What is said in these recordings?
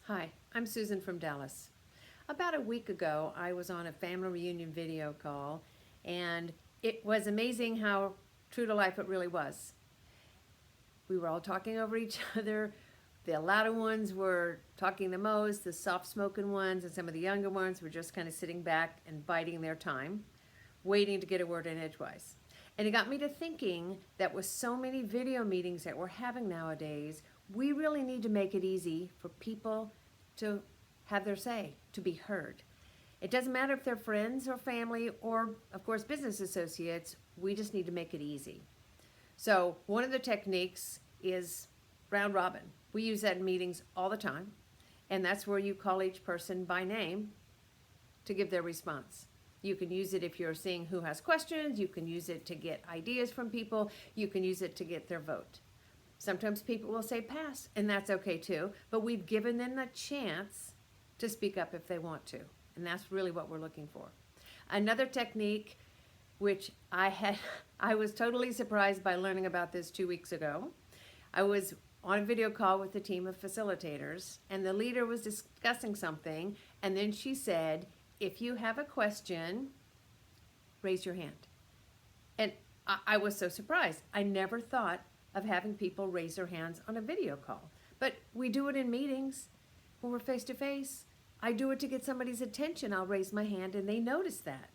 Hi, I'm Susan from Dallas. About a week ago, I was on a family reunion video call, and it was amazing how true to life it really was. We were all talking over each other. The louder ones were talking the most, the soft spoken ones, and some of the younger ones were just kind of sitting back and biding their time, waiting to get a word in edgewise. And it got me to thinking that with so many video meetings that we're having nowadays, we really need to make it easy for people to have their say, to be heard. It doesn't matter if they're friends or family or, of course, business associates, we just need to make it easy. So one of the techniques is round robin. We use that in meetings all the time, and that's where you call each person by name to give their response. You can use it if you're seeing who has questions, you can use it to get ideas from people, you can use it to get their vote. Sometimes people will say pass, and that's okay too, but we've given them the chance to speak up if they want to, and that's really what we're looking for. Another technique, which I was totally surprised by learning about this 2 weeks ago. I was on a video call with a team of facilitators, and the leader was discussing something, and then she said, if you have a question, raise your hand. And I was so surprised. I never thought of having people raise their hands on a video call. But we do it in meetings when we're face to face. I do it to get somebody's attention. I'll raise my hand and they notice that.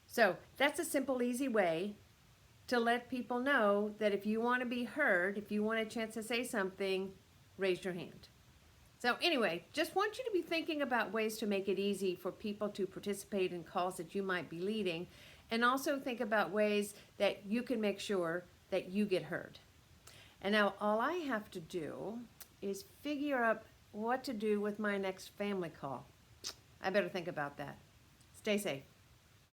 So that's a simple, easy way to let people know that if you want to be heard, if you want a chance to say something, raise your hand. So anyway, just want you to be thinking about ways to make it easy for people to participate in calls that you might be leading, and also think about ways that you can make sure that you get heard. And now all I have to do is figure out what to do with my next family call. I better think about that. Stay safe.